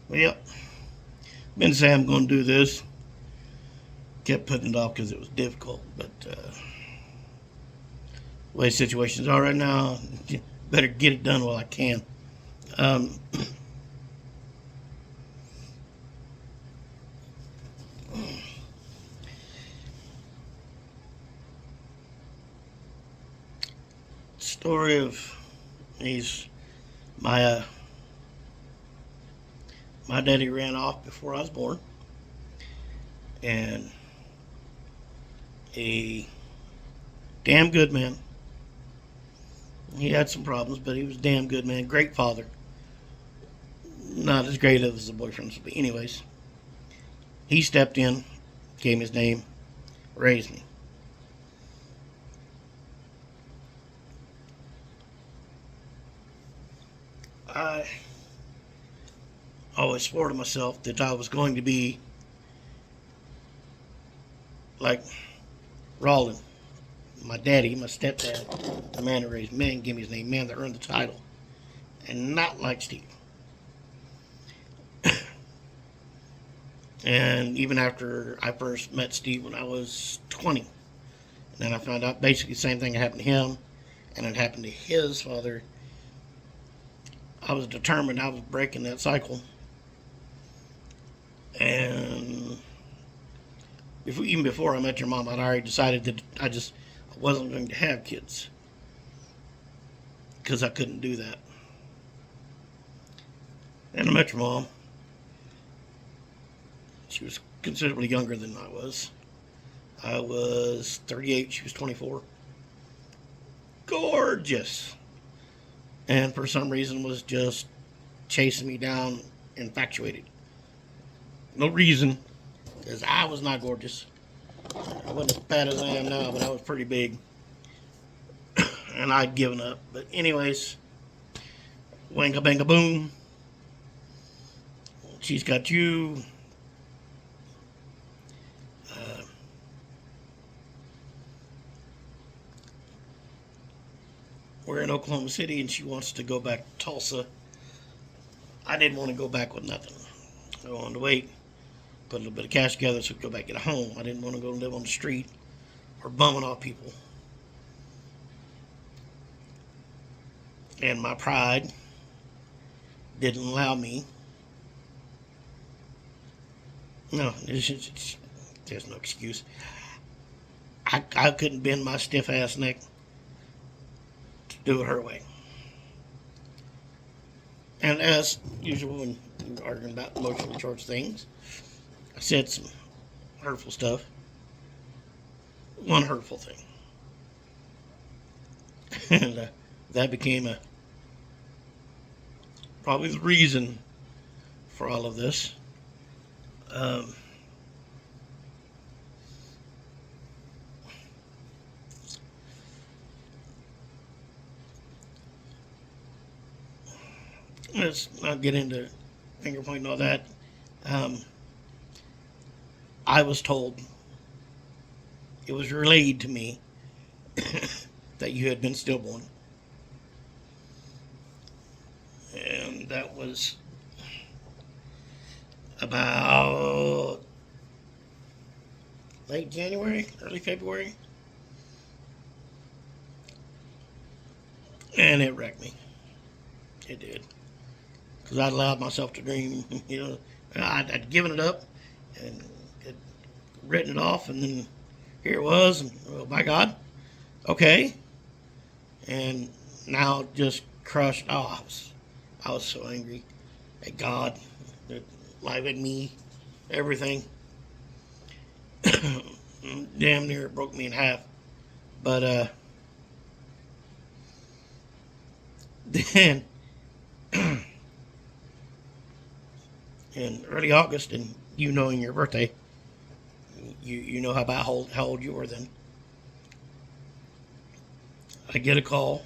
Well, been saying I'm going to do this. Kept putting it off because it was difficult, but the way situations are right now, better get it done while I can. Um, story of he's my my daddy ran off before I was born, and a damn good man. He had some problems, but he was a damn good man. Great father. Not as great as the boyfriends, but anyways, he stepped in, gave me his name, raised me. I always swore to myself that I was going to be like Roland, my daddy, my stepdad, the man who raised me and gave me his name, man that earned the title, and not like Steve. And even after I first met Steve when I was 20, and then I found out basically the same thing happened to him, and it happened to his father. I was determined I was breaking that cycle. And even before I met your mom, I'd already decided that I wasn't going to have kids because I couldn't do that. And I met your mom. She was considerably younger than I was. I was 38, she was 24. Gorgeous. And for some reason was just chasing me down, infatuated. No reason, because I was not gorgeous. I wasn't as fat as I am now, but I was pretty big. And I'd given up. But anyways, wanga banga boom. She's got you. We're in Oklahoma City and she wants to go back to Tulsa. I didn't want to go back with nothing. I wanted to wait, put a little bit of cash together so we could go back and get a home. I didn't want to go live on the street or bumming off people. And my pride didn't allow me. No, there's no excuse. I couldn't bend my stiff ass neck to do it her way. And as usual, when you're arguing about emotionally charged things, I said some hurtful stuff. One hurtful thing. And that became probably the reason for all of this. Let's not get into finger pointing and all that. I was told, it was relayed to me that you had been stillborn. And that was about late January, early February. And it wrecked me. It did. Because I'd allowed myself to dream, I'd given it up and had written it off, and then here it was, and oh my God, okay. And now just crushed. Oh, I was so angry at God, at life, at me, everything. Damn near it broke me in half. But then in early August, and you knowing your birthday, you know how old you were then. I get a call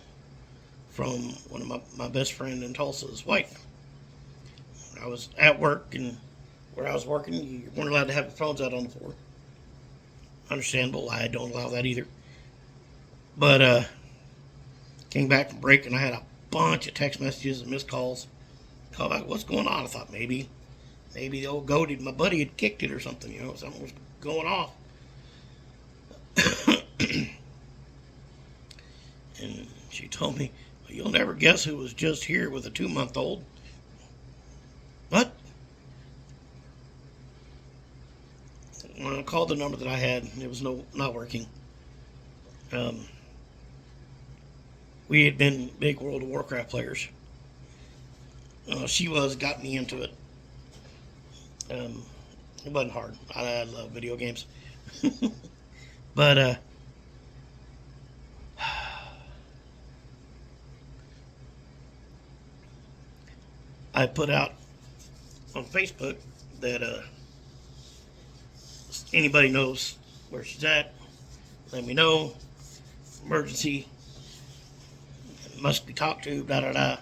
from one of my best friend in Tulsa's wife. I was at work, and where I was working, you weren't allowed to have the phones out on the floor. Understandable. I don't allow that either. But came back from break, and I had a bunch of text messages and missed calls. Call back, what's going on? I thought maybe maybe the old goat, my buddy had kicked it or something, you know, something was going off. And she told me, well, you'll never guess who was just here with a 2-month-old. What? When I called the number that I had, it was not working. We had been big World of Warcraft players. She got me into it. It wasn't hard. I love video games. But I put out on Facebook that anybody knows where she's at, let me know. Emergency, must be talked to, da da da.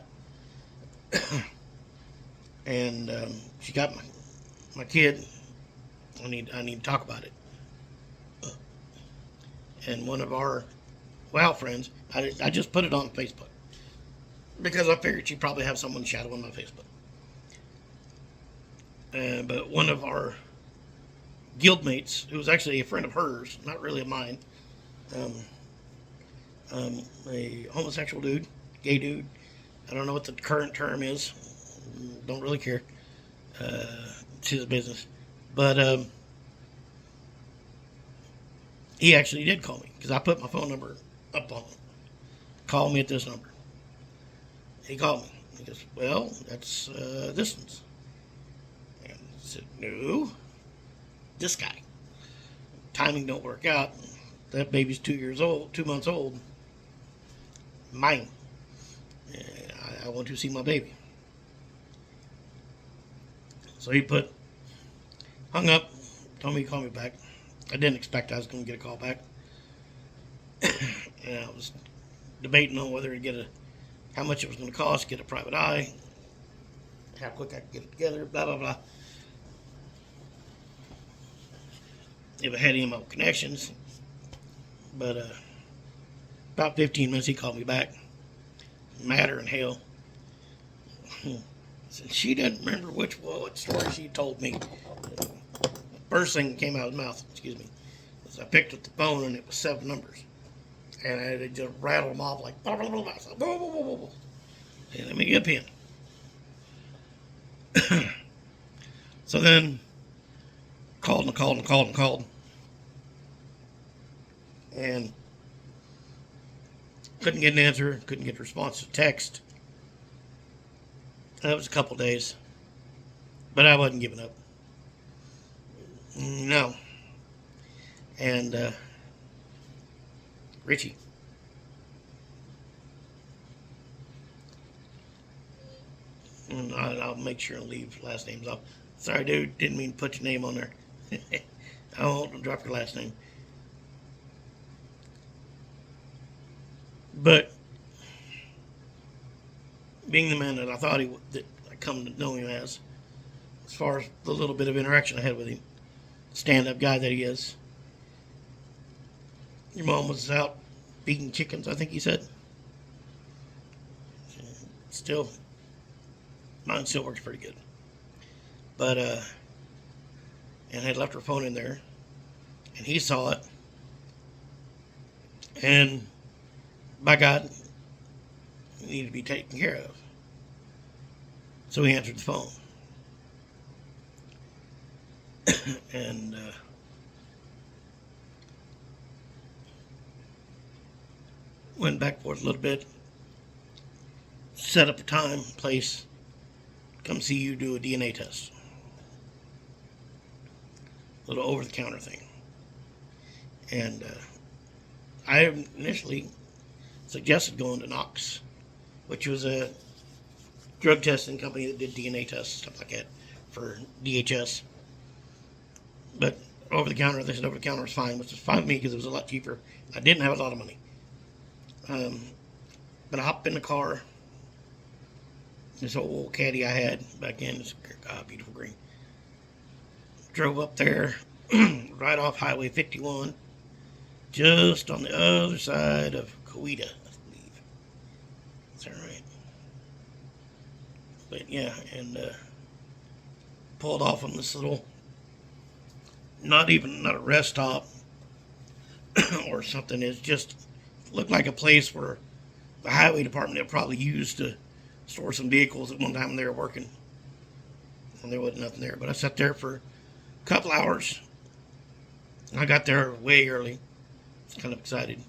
And she got my kid. I need to talk about it. And one of our WoW friends, I just put it on Facebook because I figured she'd probably have someone shadowing my Facebook. But one of our guildmates, who was actually a friend of hers, not really of mine, a homosexual dude, gay dude. I don't know what the current term is. Don't really care. It's his business. But he actually did call me because I put my phone number up on him. Call me at this number. He called me. He goes, well, that's this one's. And I said, no, this guy. Timing don't work out. That baby's 2 months old. Mine. I want to see my baby. So he hung up, told me to call me back. I didn't expect I was going to get a call back. And I was debating on whether to how much it was going to cost, get a private eye, how quick I could get it together, blah, blah, blah. If I had any of my connections. But about 15 minutes, he called me back. Madder than hell. She doesn't remember what story she told me. The first thing that came out of his mouth, excuse me, was I picked up the phone and it was 7 numbers. And I just rattled them off like, blah, blah, blah, blah. So, blah, blah, blah, blah. Hey, let me get a pen. So then, called. And couldn't get an answer, couldn't get a response to text. That was a couple days. But I wasn't giving up. No. And Richie. And I'll make sure and leave last names off. Sorry, dude. Didn't mean to put your name on there. I won't drop your last name. But being the man that I thought that I come to know him as far as the little bit of interaction I had with him, stand-up guy that he is. Your mom was out feeding chickens, I think he said. Still, mine still works pretty good. But, and had left her phone in there, and he saw it, and by God, it needed to be taken care of. So he answered the phone. And went back and forth a little bit, set up a time, place, come see you do a DNA test. A little over-the-counter thing. And I initially suggested going to Knox, which was a drug testing company that did DNA tests, stuff like that, for DHS. But over-the-counter, they said over-the-counter was fine, which was fine with me because it was a lot cheaper. I didn't have a lot of money. But I hopped in the car, this old caddy I had back then, this beautiful green. Drove up there, right off Highway 51, just on the other side of Coweta, I believe. Is that right? But yeah, and pulled off on this little, not a rest stop or something. It's just looked like a place where the highway department had probably used to store some vehicles at one time when they were working. And there wasn't nothing there. But I sat there for a couple hours. I got there way early. I was kind of excited.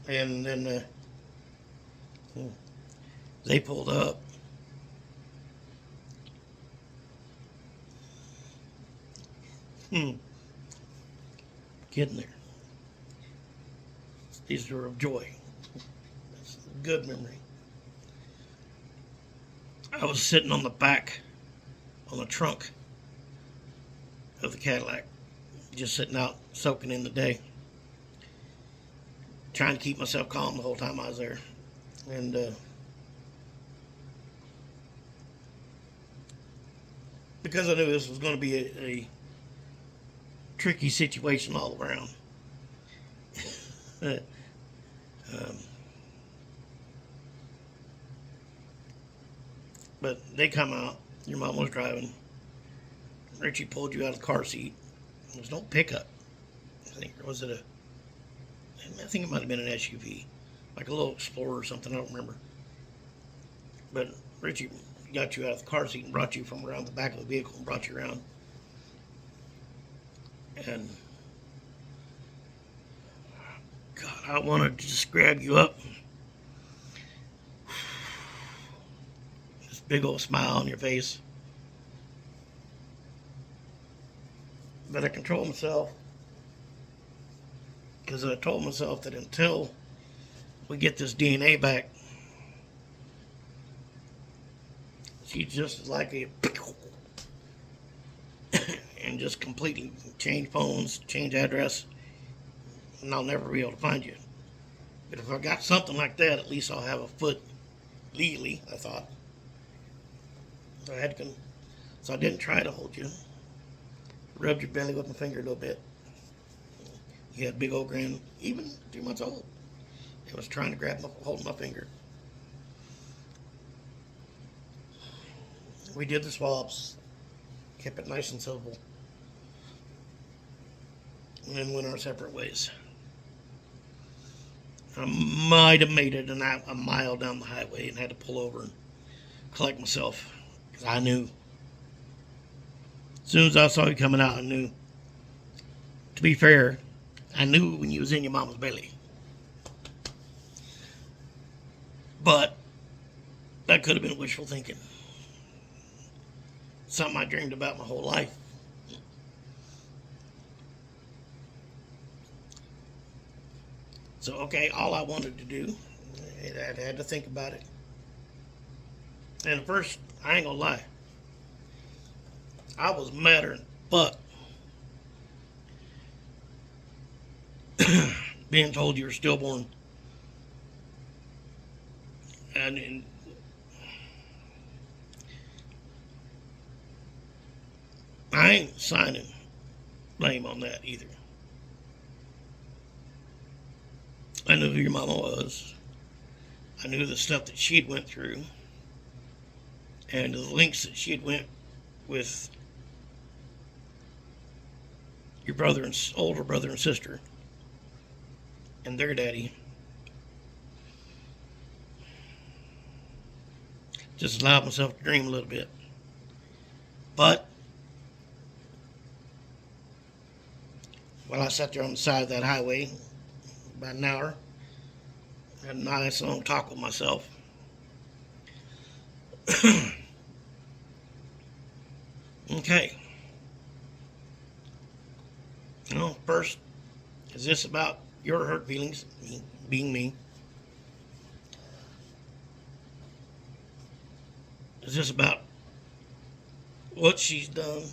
And then they pulled up. Getting there. These are of joy. That's a good memory. I was sitting on the back, on the trunk of the Cadillac, just sitting out, soaking in the day, trying to keep myself calm the whole time I was there. And because I knew this was going to be a tricky situation all around. But they come out. Your mom was driving. Richie pulled you out of the car seat. There was no pickup. I think it might have been an SUV, like a little Explorer or something. I don't remember. But Richie got you out of the car seat and brought you from around the back of the vehicle and brought you around. And God, I wanted to just grab you up. This big old smile on your face. But I controlled myself. Because I told myself that until we get this DNA back, she's just like a and just completely change phones, change address, and I'll never be able to find you. But if I got something like that, at least I'll have a foot legally, I thought. So I didn't try to hold you. Rubbed your belly with my finger a little bit. You had a big old grin, even 2 months old. It was trying to hold my finger. We did the swabs, kept it nice and simple, and then went our separate ways. I might have made it a mile down the highway and had to pull over and collect myself, because I knew. As soon as I saw you coming out, I knew. To be fair, I knew when you was in your mama's belly. But that could have been wishful thinking. Something I dreamed about my whole life. So, okay, all I wanted to do, I had to think about it. And at first, I ain't gonna lie, I was madder than fuck. Being told you were stillborn. And I ain't signing blame on that either. I knew who your mama was. I knew the stuff that she'd went through. And the links that she'd went with your older brother and sister and their daddy. Just allowed myself to dream a little bit. But while I sat there on the side of that highway, about an hour, had a nice long talk with myself. Okay. First, is this about your hurt feelings, me being me? Is this about what she's done,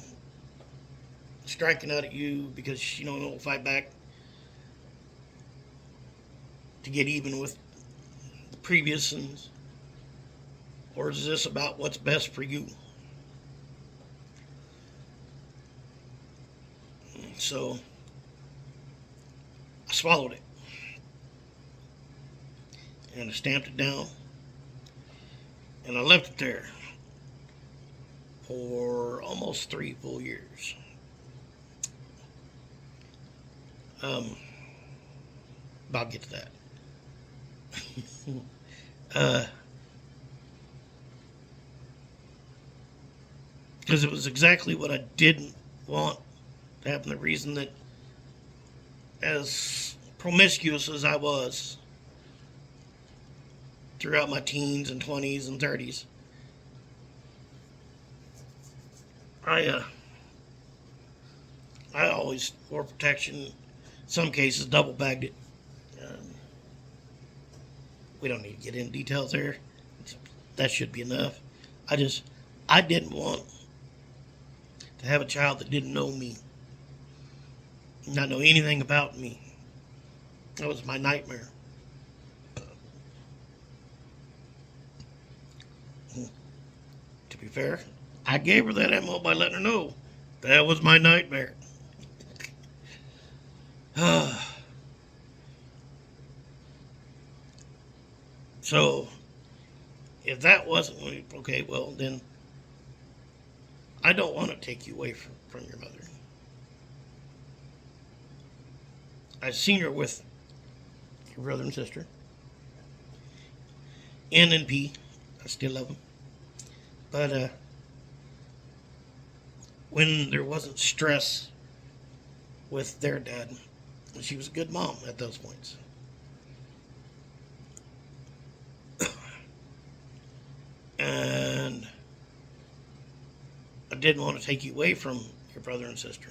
striking out at you because she don't know to fight back to get even with the previous ones? Or is this about what's best for you? So I swallowed it and I stamped it down and I left it there for almost 3 full years. I'll get to that. Because it was exactly what I didn't want to happen. The reason that, as promiscuous as I was throughout my teens and 20s and 30s, I always wore protection. In some cases, double bagged it. Um, we don't need to get into details there. That should be enough. I didn't want to have a child that didn't know me, not know anything about me. That was my nightmare. To be fair, I gave her that ammo by letting her know that was my nightmare. So, if that wasn't okay, well, then I don't want to take you away from your mother. I've seen her with your brother and sister. N and P. I still love them. But when there wasn't stress with their dad, she was a good mom at those points. And I didn't want to take you away from your brother and sister.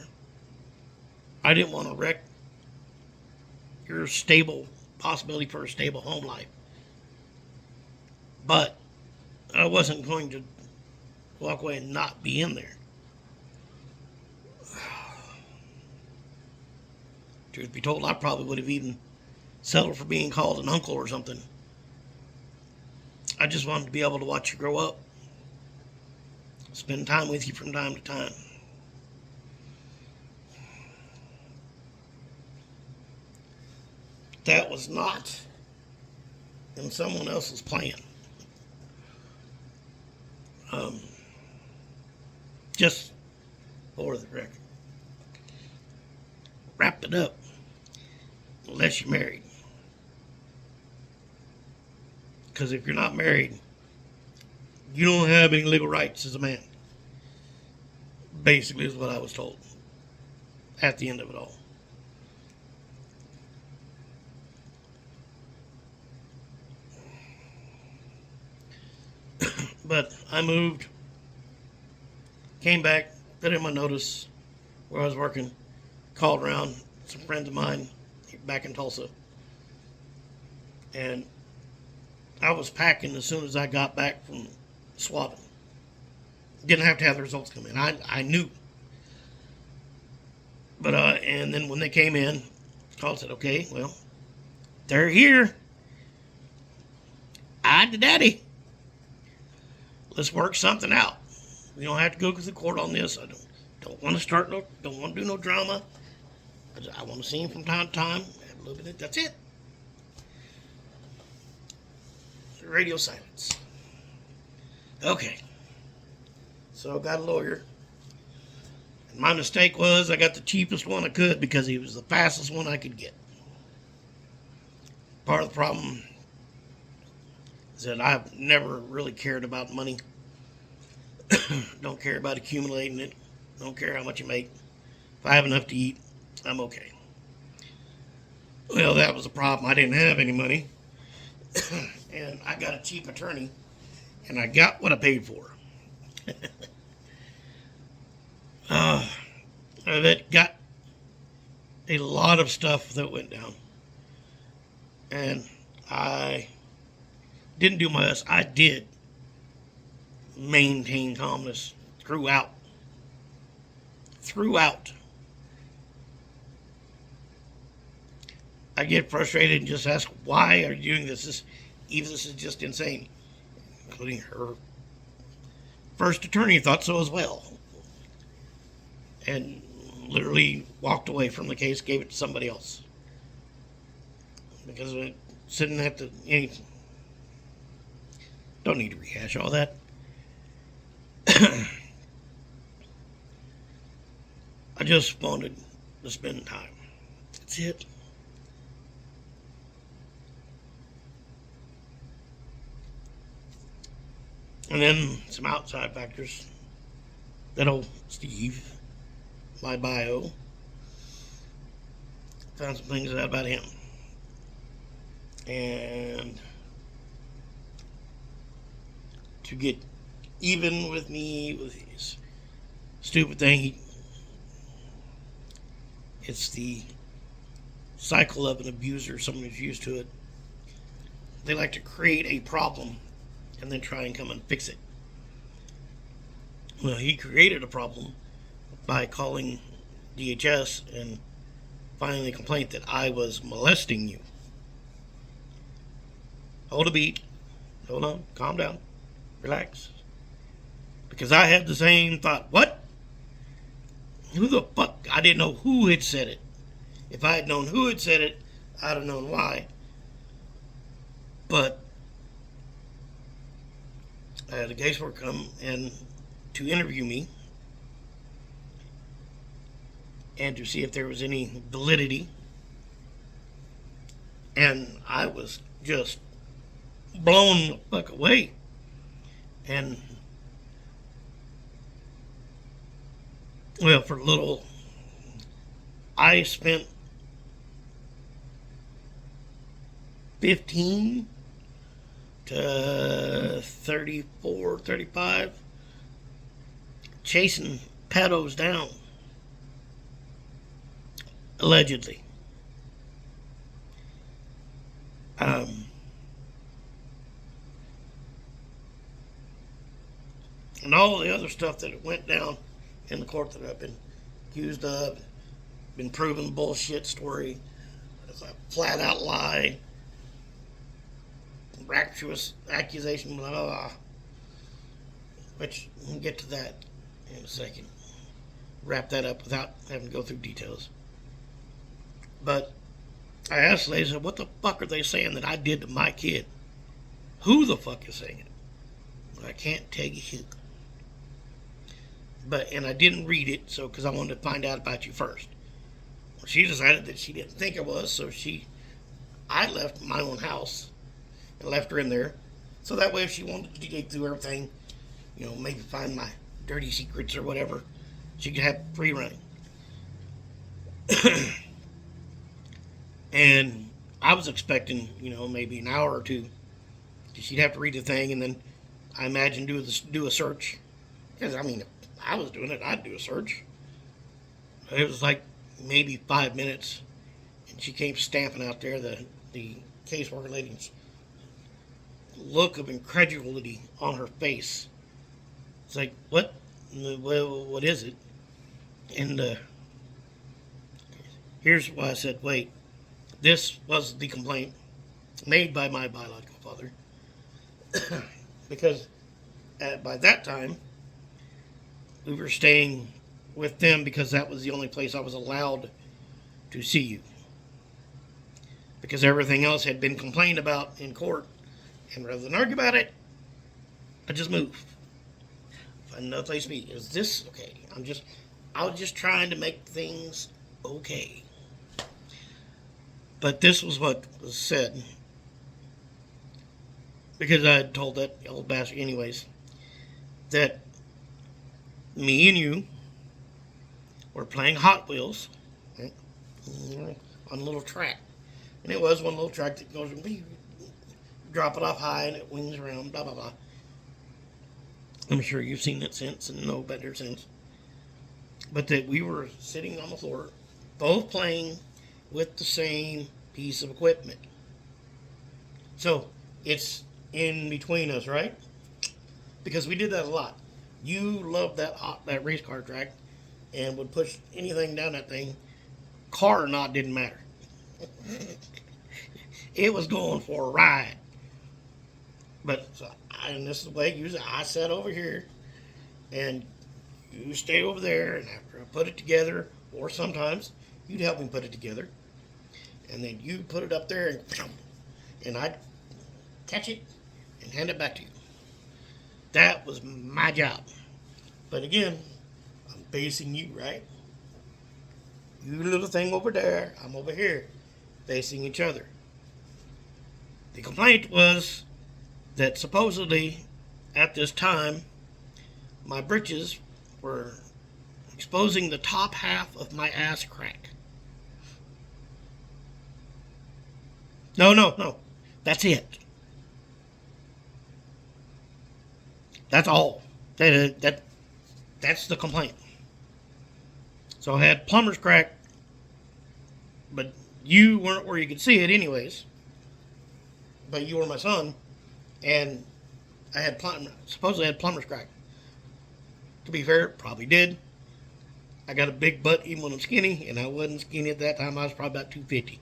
I didn't want to wreck your possibility for a stable home life. But I wasn't going to walk away and not be in there. Truth be told, I probably would have even settled for being called an uncle or something. I just wanted to be able to watch you grow up, spend time with you from time to time. That was not in someone else's plan. Just for the record. Wrap it up, unless you're married. Because if you're not married, you don't have any legal rights as a man. Basically is what I was told at the end of it all. But I moved, came back, put in my notice where I was working, called around some friends of mine back in Tulsa, and I was packing as soon as I got back from swabbing. Didn't have to have the results come in. I knew. But and then when they came in, called said, okay, well, they're here. I the daddy. Let's work something out. We don't have to go to the court on this. I don't want to don't want to do no drama. I want to see him from time to time. Have a little bit of, that's it. Radio silence. Okay. So I got a lawyer. And my mistake was I got the cheapest one I could because he was the fastest one I could get. Part of the problem is that I've never really cared about money. Don't care about accumulating it. Don't care how much you make. If I have enough to eat, I'm okay. Well, that was the problem. I didn't have any money. And I got a cheap attorney. And I got what I paid for. That got a lot of stuff that went down. And I didn't do my best. I did maintain calmness throughout. I get frustrated and just ask, why are you doing this? This is just insane. Including her first attorney thought so as well. And literally walked away from the case, gave it to somebody else. Because it didn't have to, don't need to rehash all that. just wanted to spend time. That's it. And then some outside factors. That old Steve, my bio, found some things out about him. And to get even with me with his stupid thing, it's the cycle of an abuser, someone who's used to it. They like to create a problem and then try and come and fix it. Well, he created a problem by calling DHS and filing a complaint that I was molesting you. Hold a beat. Hold on. Calm down. Relax. Because I had the same thought. What? Who the fuck? I didn't know who had said it. If I had known who had said it, I'd have known why. But I had a caseworker come and to interview me and to see if there was any validity. And I was just blown the fuck away. And well, for a little, I spent 15 to 34, 35 chasing pedos down, allegedly. And all the other stuff that went down in the court that I've been accused of, been proven bullshit story. It's a flat out lie, rapturous accusation, blah, blah, blah. Which we'll get to that in a second. Wrap that up without having to go through details. But I asked the lady, I said, what the fuck are they saying that I did to my kid? Who the fuck is saying it? Well, I can't tell you who. And I didn't read it, so because I wanted to find out about you first. Well, she decided that she didn't think I was, so I left my own house and left her in there. So that way, if she wanted to dig through everything, maybe find my dirty secrets or whatever, she could have free running. And I was expecting, maybe an hour or two. She'd have to read the thing and then I imagine do a search. Because, if I was doing it, I'd do a search. But it was like maybe 5 minutes. And she came stamping out there, the caseworker lady's look of incredulity on her face. It's like, what? Well, what is it? And here's why I said, wait. This was the complaint made by my biological father. Because by that time, we were staying with them because that was the only place I was allowed to see you. Because everything else had been complained about in court. And rather than argue about it, I just moved. Find another place to be. Is this okay? I was just trying to make things okay. But this was what was said. Because I had told that old bastard anyways, that me and you were playing Hot Wheels, right, on a little track. And it was one little track that goes, drop it off high and it wings around, blah, blah, blah. I'm sure you've seen it since and know better since. But that we were sitting on the floor, both playing with the same piece of equipment. So, it's in between us, right? Because we did that a lot. You loved that race car track and would push anything down that thing. Car or not didn't matter. It was going for a ride. But, and this is the way usually I sat over here and you stay over there, and after I put it together, or sometimes you'd help me put it together, and then you put it up there and I'd catch it and hand it back to you. That was my job. But again, I'm facing you, right? You little thing over there, I'm over here, facing each other. The complaint was that supposedly at this time my britches were exposing the top half of my ass crack. No. That's it. That's all. That's the complaint. So I had plumber's crack, but you weren't where you could see it anyways. But you were my son, and I had supposedly had plumber's crack. To be fair, probably did. I got a big butt even when I'm skinny, and I wasn't skinny at that time. I was probably about 250,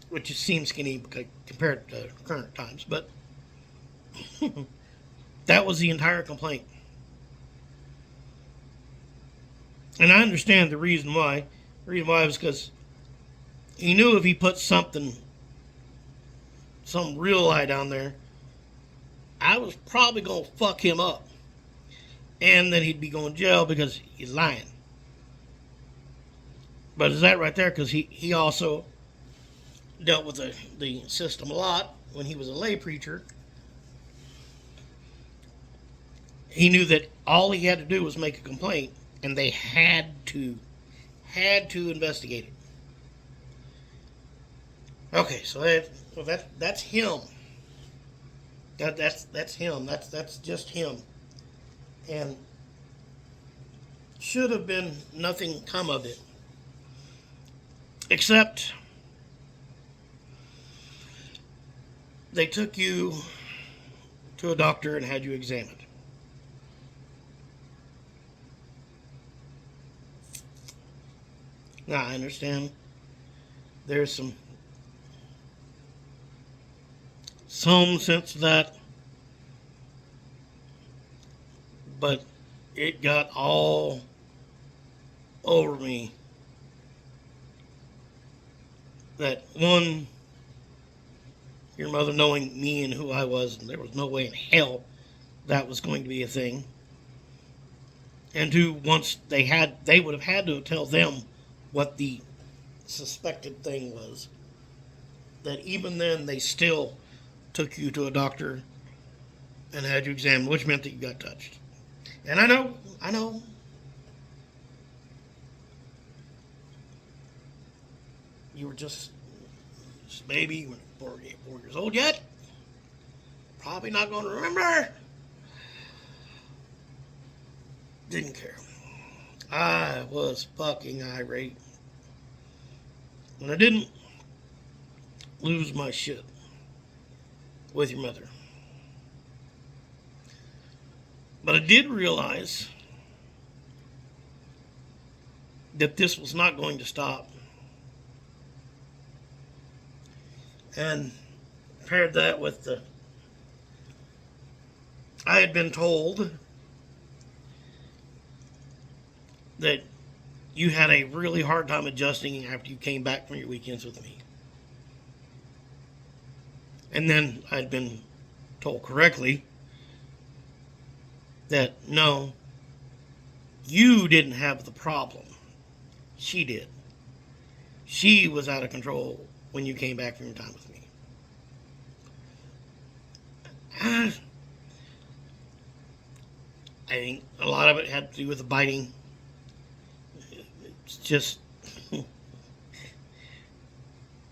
which just seems skinny compared to current times. But that was the entire complaint. And I understand the reason why. The reason why was because he knew if he put some real lie down there, I was probably going to fuck him up. And then he'd be going to jail because he's lying. But is that right there? Because he also dealt with the system a lot when he was a lay preacher. He knew that all he had to do was make a complaint, and they had to investigate it. Okay, so that's him. That's him. That's just him. And should have been nothing come of it, except they took you to a doctor and had you examined. Now, I understand there's some sense of that, but it got all over me that, one, your mother knowing me and who I was, and there was no way in hell that was going to be a thing. And two, once they would have had to tell them what the suspected thing was. That even then they still took you to a doctor and had you examined, which meant that you got touched. And I know. You were just a baby, you weren't 4 years old yet. Probably not going to remember. Didn't care. I was fucking irate. And I didn't lose my shit with your mother. But I did realize that this was not going to stop. And paired that with I had been told that you had a really hard time adjusting after you came back from your weekends with me. And then I'd been told correctly that no, you didn't have the problem. She did. She was out of control when you came back from your time with me. I think a lot of it had to do with the biting. It's just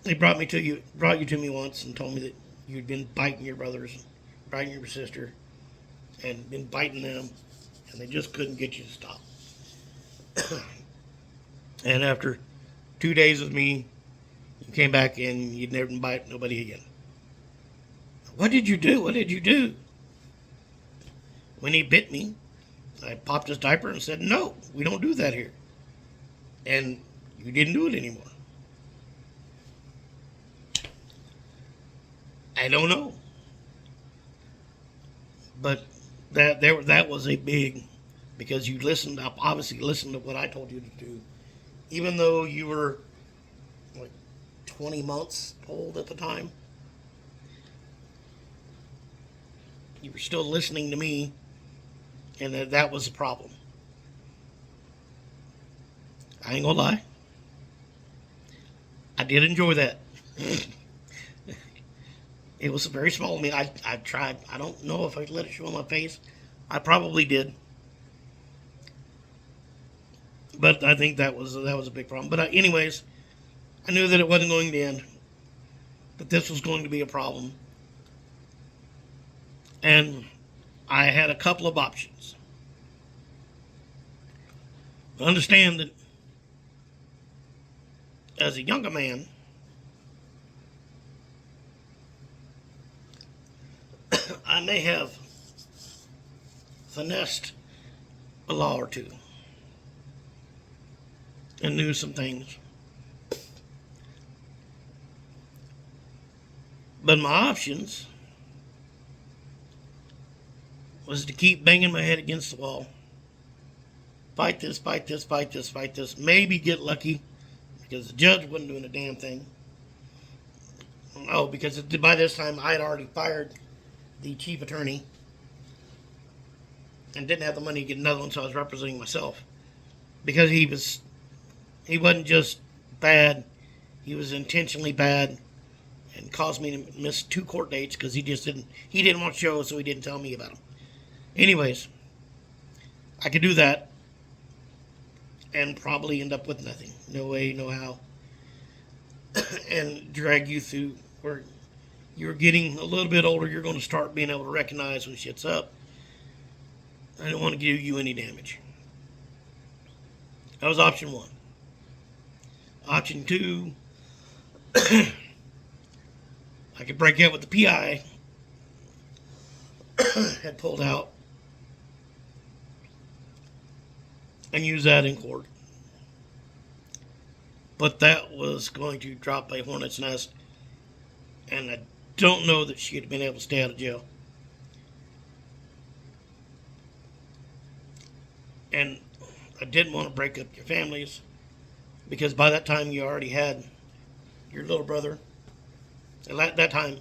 they brought you to me once and told me that you'd been biting your brothers, biting your sister, and been biting them, and they just couldn't get you to stop. And after 2 days with me, you came back and you'd never bite nobody again. What did you do? What did you do? When he bit me, I popped his diaper and said, no, we don't do that here. And you didn't do it anymore. I don't know. But that was a big, because you obviously listened to what I told you to do. Even though you were like 20 months old at the time, you were still listening to me, and that was the problem. I ain't gonna lie. I did enjoy that. It was very small. I mean, I tried. I don't know if I let it show on my face. I probably did, but I think that was a big problem. But anyways, I knew that it wasn't going to end. That this was going to be a problem, and I had a couple of options. Understand that as a younger man, I may have finessed a law or two and knew some things. But my options was to keep banging my head against the wall. Fight this, fight this, fight this, fight this. Maybe get lucky because the judge wasn't doing a damn thing. Oh, because by this time I had already fired the chief attorney and didn't have the money to get another one, so I was representing myself. Because he wasn't just bad, he was intentionally bad and caused me to miss 2 court dates because he didn't want to show, so he didn't tell me about them. Anyways, I could do that and probably end up with nothing. No way, no how. And drag you through where you're getting a little bit older, you're going to start being able to recognize when shit's up. I don't want to do you any damage. That was option 1. Option 2, I could break out with the PI had pulled out and use that in court. But that was going to drop a hornet's nest, and I don't know that she'd have been able to stay out of jail. And I didn't want to break up your families because by that time you already had your little brother. And at that time,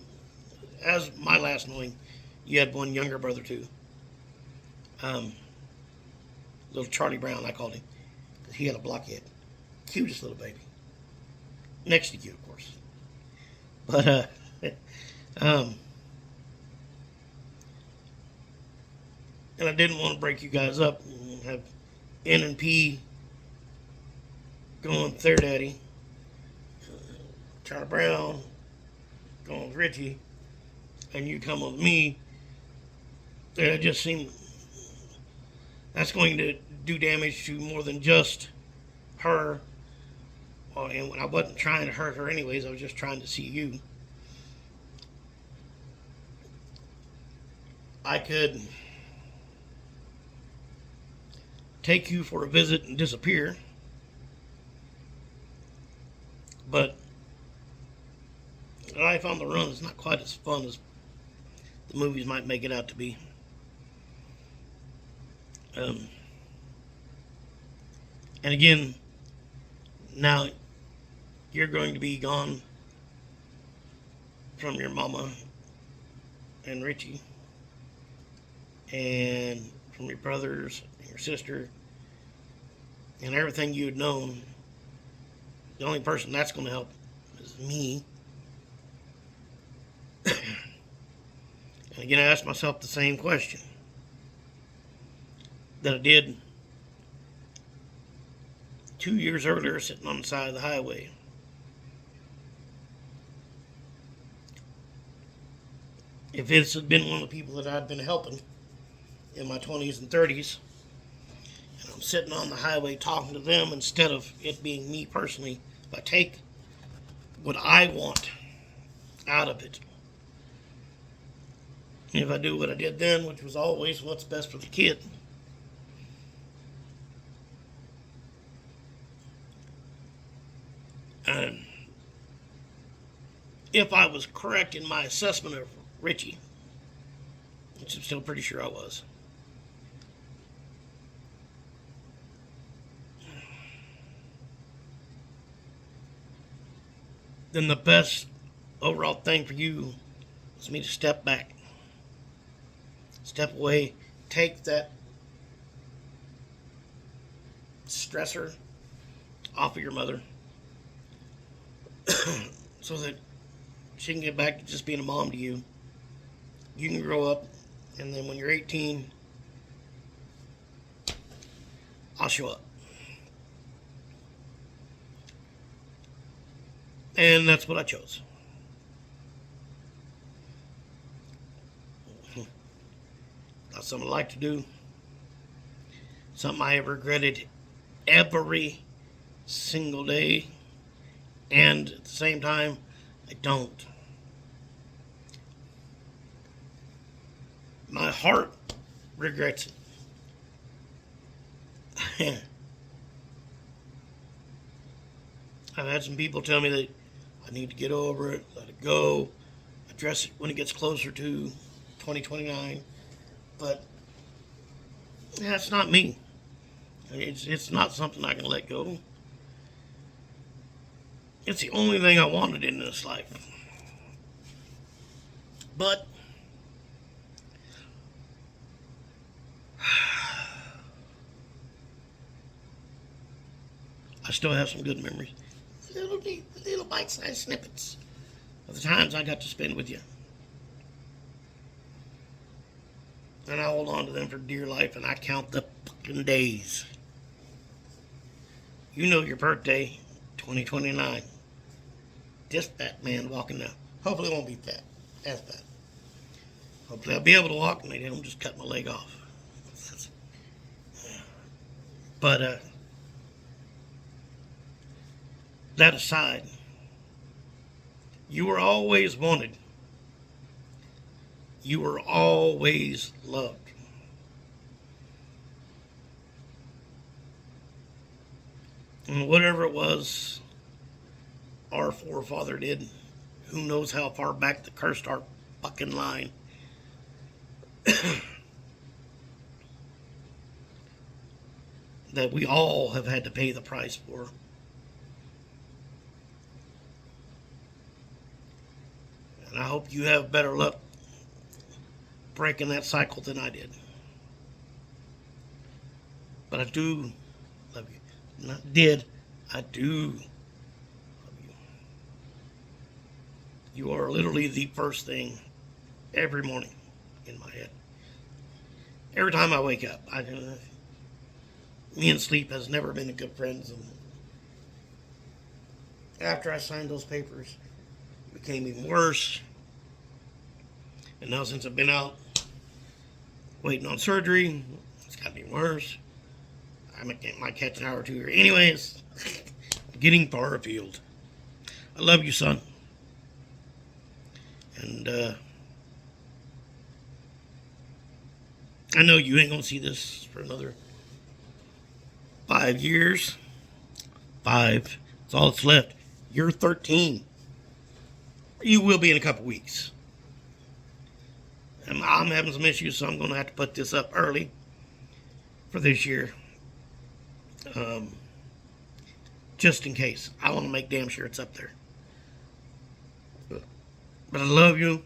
as my last knowing, you had one younger brother too. Little Charlie Brown, I called him, because he had a blockhead. Cutest little baby. Next to you, of course. But, and I didn't want to break you guys up and have N and P going with their daddy, Charlie Brown going with Richie, and you come with me. It just seemed that's going to do damage to more than just her. And I wasn't trying to hurt her anyways. I was just trying to see you. I could take you for a visit and disappear. But life on the run is not quite as fun as the movies might make it out to be. And again, now you're going to be gone from your mama and Richie and from your brothers and your sister and everything you'd known. The only person that's going to help is me. And again, I asked myself the same question that I did 2 years earlier sitting on the side of the highway. If this had been one of the people that I'd been helping in my 20s and 30s, and I'm sitting on the highway talking to them instead of it being me personally, if I take what I want out of it, if I do what I did then, which was always what's best for the kid, and if I was correct in my assessment of Richie, which I'm still pretty sure I was, then the best overall thing for you was me to step back, step away, take that stressor off of your mother so that she can get back to just being a mom to you. You can grow up, and then when you're 18, I'll show up. And that's what I chose. Not something I like to do. Something I have regretted every single day. And at the same time, I don't. My heart regrets it. I've had some people tell me that I need to get over it, let it go, address it when it gets closer to 2029. But that's not me. It's not something I can let go. It's the only thing I wanted in this life. But I still have some good memories. Little bite-sized snippets of the times I got to spend with you. And I hold on to them for dear life, and I count the fucking days. You know your birthday, 2029. This fat man walking now. Hopefully it won't be fat. That's bad. Hopefully I'll be able to walk and they don't just cut my leg off. But, that aside, you were always wanted. You were always loved. And whatever it was our forefather did, who knows how far back the cursed our fucking line. That we all have had to pay the price for. And I hope you have better luck breaking that cycle than I did. But I do love you. Not did. I do love you. You are literally the first thing every morning in my head. Every time I wake up, me and sleep has never been good friends. And after I signed those papers, it became even worse. And now since I've been out waiting on surgery, it's gotten even worse. I might catch an hour or two here. Anyways, getting far afield. I love you, son. And I know you ain't gonna see this for another 5 years. 5. That's all that's left. You're 13. You will be in a couple weeks. And I'm having some issues, so I'm going to have to put this up early for this year. Just in case. I want to make damn sure it's up there. But I love you.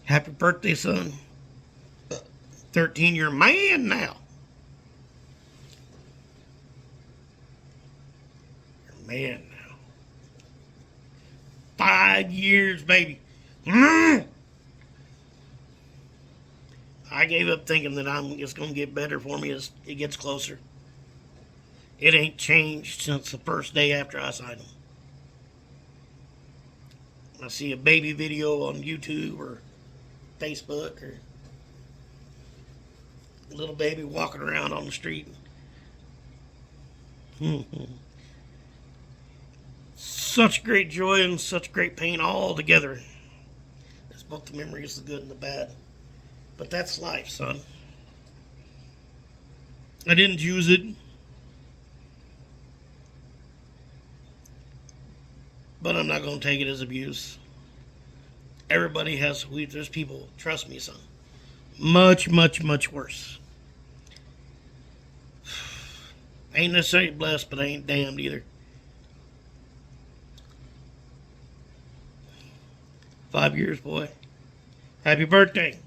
Happy birthday, son. 13, you're a man now. You're a man now. 5 years, baby. I gave up thinking that it's going to get better for me as it gets closer. It ain't changed since the first day after I signed them. I see a baby video on YouTube or Facebook or a little baby walking around on the street. Such great joy and such great pain all together. There's both the memories, the good and the bad. But that's life, son. I didn't choose it. But I'm not going to take it as abuse. Everybody has, there's people, trust me, son, much, much, much worse. I ain't necessarily blessed, but I ain't damned either. 5 years, boy. Happy birthday.